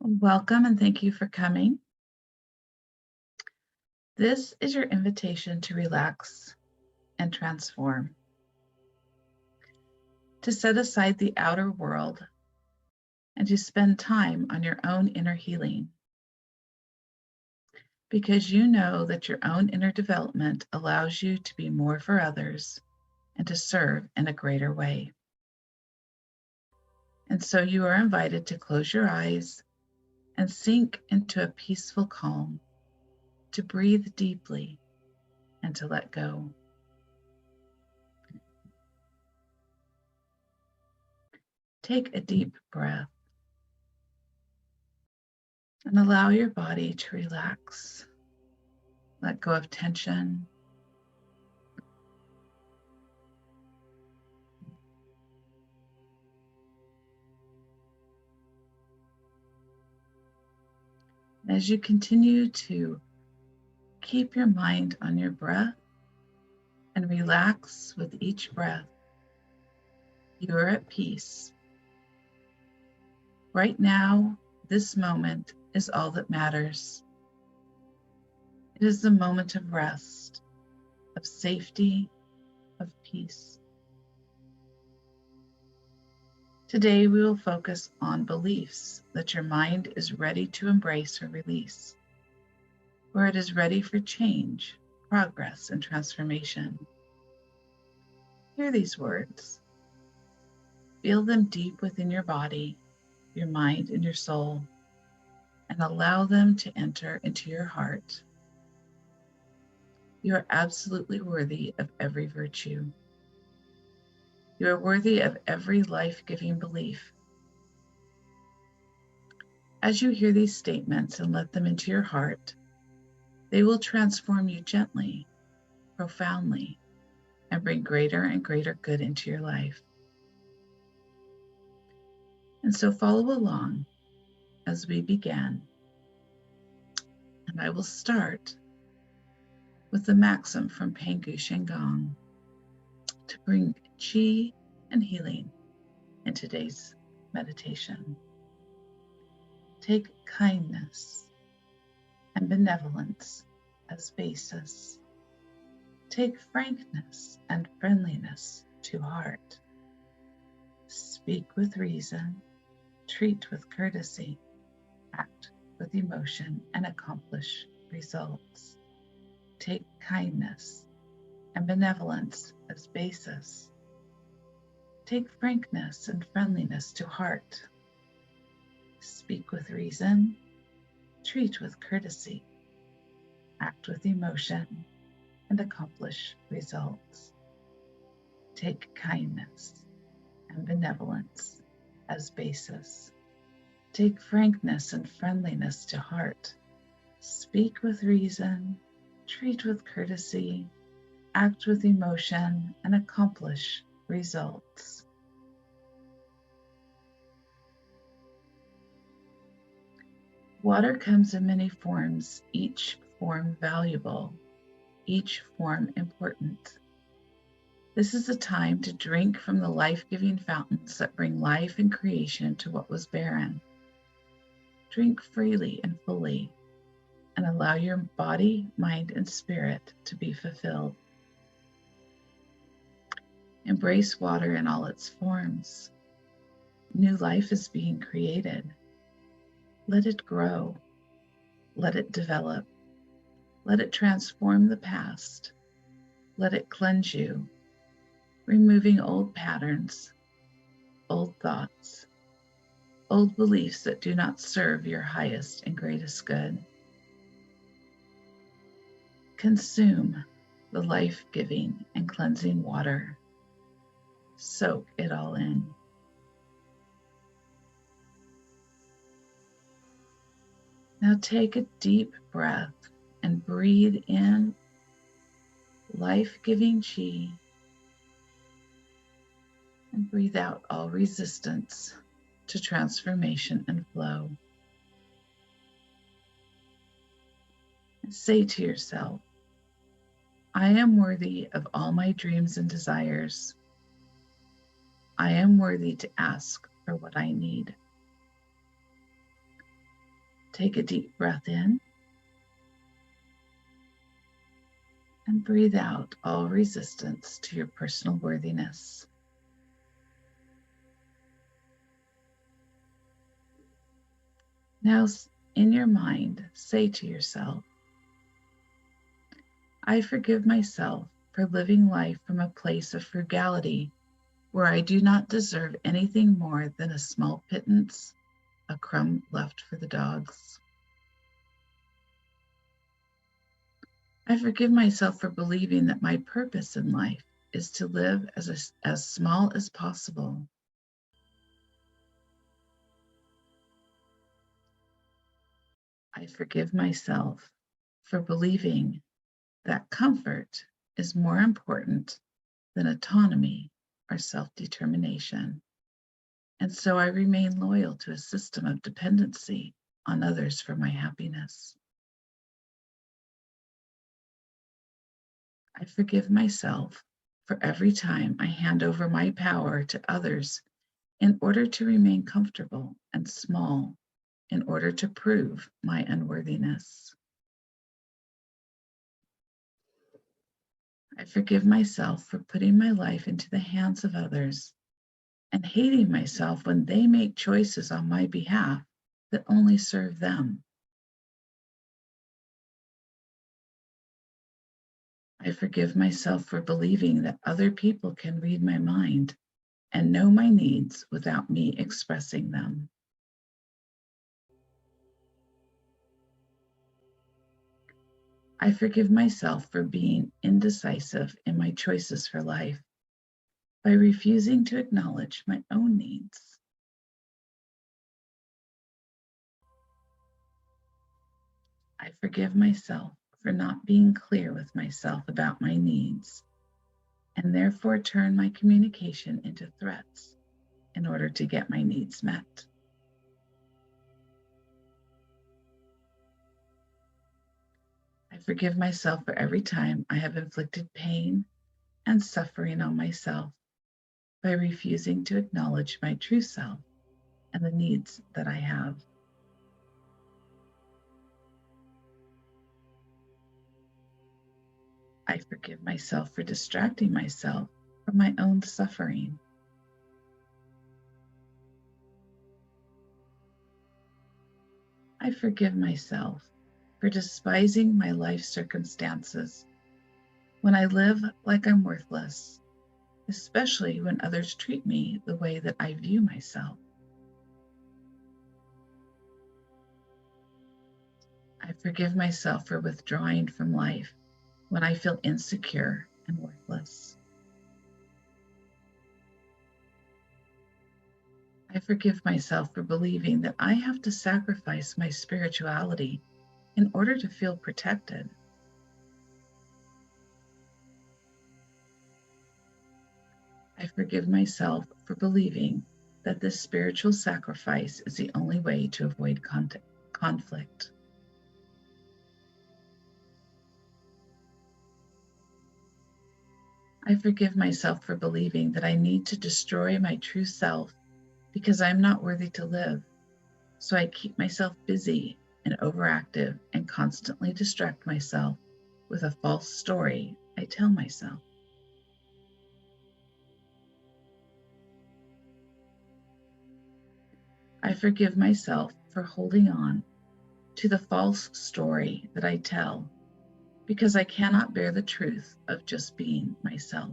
Welcome and thank you for coming. This is your invitation to relax and transform, to set aside the outer world and to spend time on your own inner healing. Because you know that your own inner development allows you to be more for others and to serve in a greater way. And so you are invited to close your eyes and sink into a peaceful calm, to breathe deeply and to let go. Take a deep breath and allow your body to relax. Let go of tension. As you continue to keep your mind on your breath and relax with each breath, you are at peace. Right now, this moment is all that matters. It is the moment of rest, of safety, of peace. Today, we will focus on beliefs that your mind is ready to embrace or release, where it is ready for change, progress, and transformation. Hear these words. Feel them deep within your body, your mind, and your soul, and allow them to enter into your heart. You are absolutely worthy of every virtue. You are worthy of every life-giving belief. As you hear these statements and let them into your heart, they will transform you gently, profoundly, and bring greater and greater good into your life. And so follow along as we begin. And I will start with the maxim from Pangu Shengong to bring Qi and healing in today's meditation. Take kindness and benevolence as basis. Take frankness and friendliness to heart. Speak with reason, treat with courtesy, act with emotion, and accomplish results. Take kindness and benevolence as basis. Take frankness and friendliness to heart. Speak with reason, treat with courtesy, act with emotion, and accomplish results. Take kindness and benevolence as basis. Take frankness and friendliness to heart. Speak with reason, treat with courtesy, act with emotion, and accomplish results. Water comes in many forms, each form valuable, each form important. This is a time to drink from the life-giving fountains that bring life and creation to what was barren. Drink freely and fully, and allow your body, mind, and spirit to be fulfilled. Embrace water in all its forms. New life is being created. Let it grow. Let it develop. Let it transform the past. Let it cleanse you, removing old patterns, old thoughts, old beliefs that do not serve your highest and greatest good. Consume the life-giving and cleansing water. Soak it all in. Now take a deep breath and breathe in life-giving Qi, and breathe out all resistance to transformation and flow. And say to yourself, I am worthy of all my dreams and desires. I am worthy to ask for what I need. Take a deep breath in and breathe out all resistance to your personal worthiness. Now, in your mind, say to yourself, I forgive myself for living life from a place of frugality where I do not deserve anything more than a small pittance, a crumb left for the dogs. I forgive myself for believing that my purpose in life is to live as small as possible. I forgive myself for believing that comfort is more important than autonomy or self-determination. And so I remain loyal to a system of dependency on others for my happiness. I forgive myself for every time I hand over my power to others in order to remain comfortable and small, in order to prove my unworthiness. I forgive myself for putting my life into the hands of others and hating myself when they make choices on my behalf that only serve them. I forgive myself for believing that other people can read my mind and know my needs without me expressing them. I forgive myself for being indecisive in my choices for life by refusing to acknowledge my own needs. I forgive myself for not being clear with myself about my needs and therefore turn my communication into threats in order to get my needs met. I forgive myself for every time I have inflicted pain and suffering on myself by refusing to acknowledge my true self and the needs that I have. I forgive myself for distracting myself from my own suffering. I forgive myself for despising my life circumstances when I live like I'm worthless, especially when others treat me the way that I view myself. I forgive myself for withdrawing from life when I feel insecure and worthless. I forgive myself for believing that I have to sacrifice my spirituality in order to feel protected. I forgive myself for believing that this spiritual sacrifice is the only way to avoid conflict. I forgive myself for believing that I need to destroy my true self because I'm not worthy to live, so I keep myself busy and overactive and constantly distract myself with a false story I tell myself. I forgive myself for holding on to the false story that I tell because I cannot bear the truth of just being myself.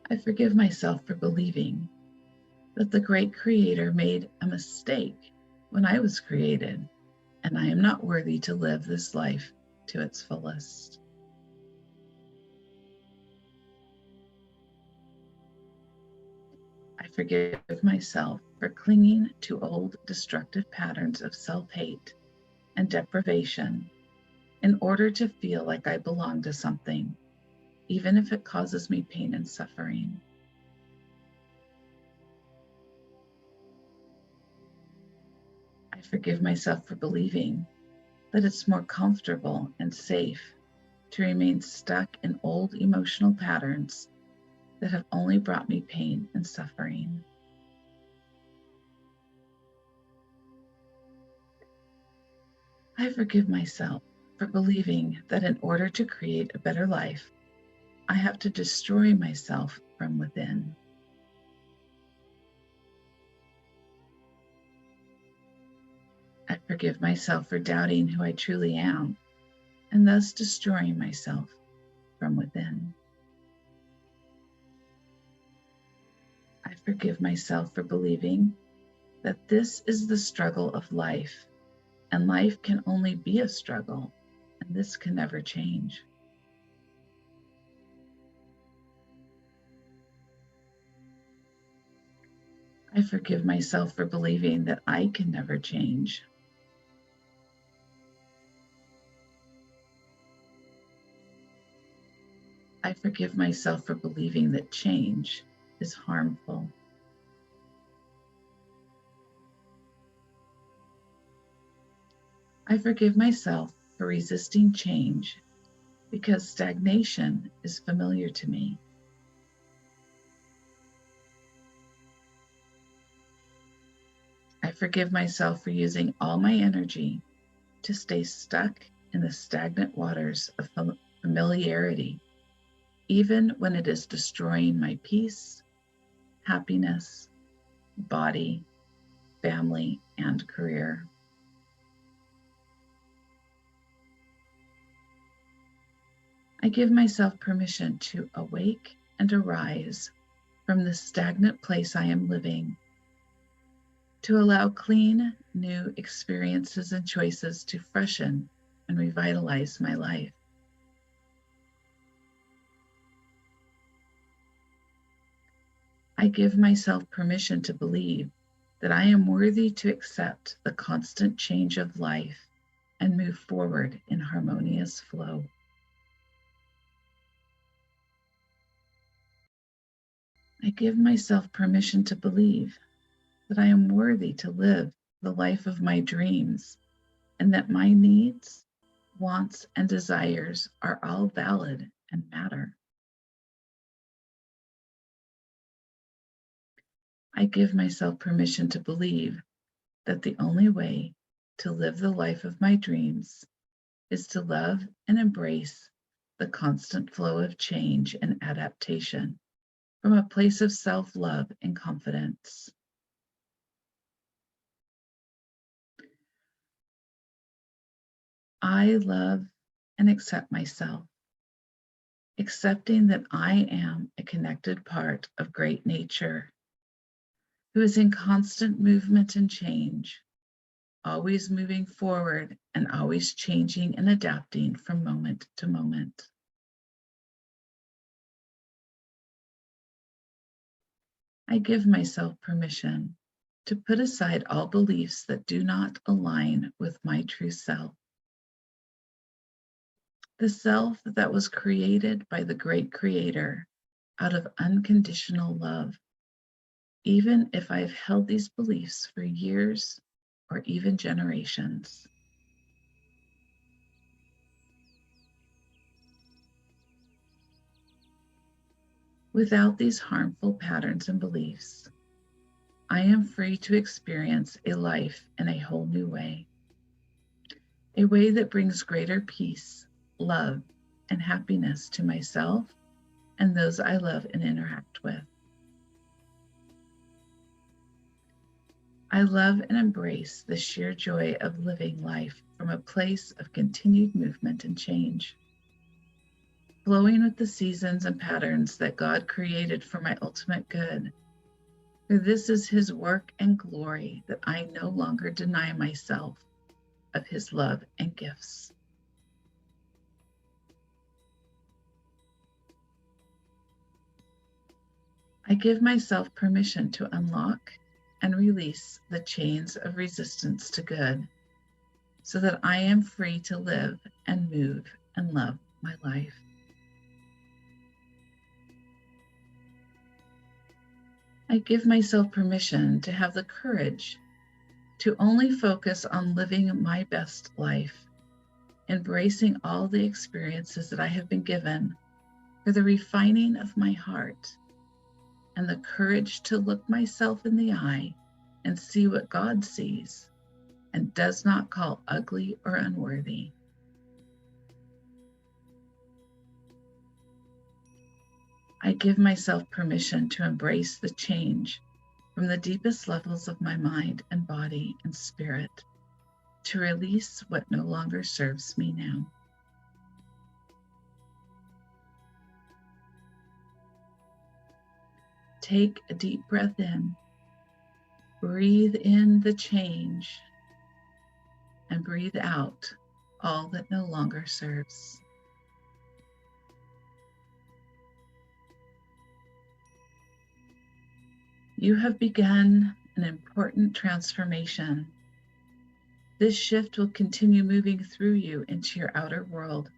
I forgive myself for believing that the great Creator made a mistake when I was created, and I am not worthy to live this life to its fullest. I forgive myself for clinging to old destructive patterns of self-hate and deprivation in order to feel like I belong to something, even if it causes me pain and suffering. I forgive myself for believing that it's more comfortable and safe to remain stuck in old emotional patterns that have only brought me pain and suffering. I forgive myself for believing that in order to create a better life, I have to destroy myself from within. I forgive myself for doubting who I truly am and thus destroying myself from within. I forgive myself for believing that this is the struggle of life, and life can only be a struggle, and this can never change. I forgive myself for believing that I can never change. I forgive myself for believing that change is harmful. I forgive myself for resisting change because stagnation is familiar to me. I forgive myself for using all my energy to stay stuck in the stagnant waters of familiarity, even when it is destroying my peace, happiness, body, family, and career. I give myself permission to awake and arise from the stagnant place I am living, to allow clean, new experiences and choices to freshen and revitalize my life. I give myself permission to believe that I am worthy to accept the constant change of life and move forward in harmonious flow. I give myself permission to believe that I am worthy to live the life of my dreams and that my needs, wants, and desires are all valid and matter. I give myself permission to believe that the only way to live the life of my dreams is to love and embrace the constant flow of change and adaptation from a place of self-love and confidence. I love and accept myself, accepting that I am a connected part of great nature who is in constant movement and change, always moving forward and always changing and adapting from moment to moment. I give myself permission to put aside all beliefs that do not align with my true self. The self that was created by the great creator out of unconditional love, even if I've held these beliefs for years or even generations. Without these harmful patterns and beliefs, I am free to experience a life in a whole new way, a way that brings greater peace, love, and happiness to myself and those I love and interact with. I love and embrace the sheer joy of living life from a place of continued movement and change, flowing with the seasons and patterns that God created for my ultimate good. For this is His work and glory that I no longer deny myself of His love and gifts. I give myself permission to unlock and release the chains of resistance to good so that I am free to live and move and love my life. I give myself permission to have the courage to only focus on living my best life, embracing all the experiences that I have been given for the refining of my heart and the courage to look myself in the eye and see what God sees and does not call ugly or unworthy. I give myself permission to embrace the change from the deepest levels of my mind and body and spirit, to release what no longer serves me now. Take a deep breath in, breathe in the change, and breathe out all that no longer serves. You have begun an important transformation. This shift will continue moving through you into your outer world,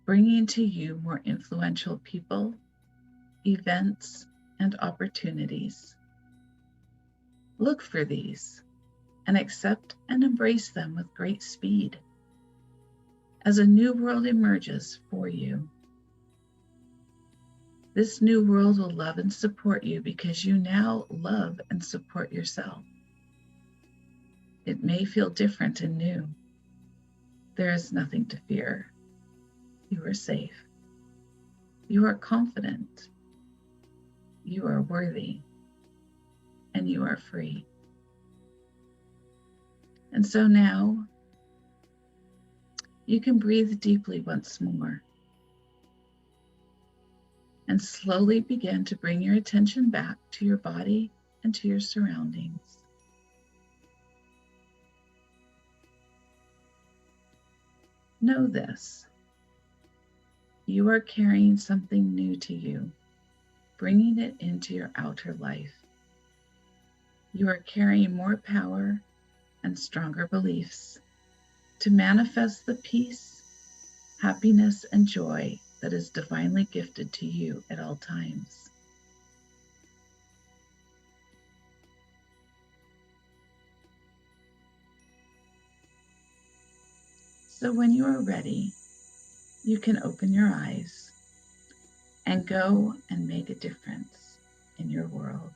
bringing to you more influential people, events, and opportunities. Look for these and accept and embrace them with great speed as a new world emerges for you. This new world will love and support you because you now love and support yourself. It may feel different and new. There is nothing to fear. You are safe. You are confident. You are worthy. And you are free. And so now you can breathe deeply once more and slowly begin to bring your attention back to your body and to your surroundings. Know this: you are carrying something new to you, bringing it into your outer life. You are carrying more power and stronger beliefs to manifest the peace, happiness, and joy that is divinely gifted to you at all times. So when you are ready, you can open your eyes and go and make a difference in your world.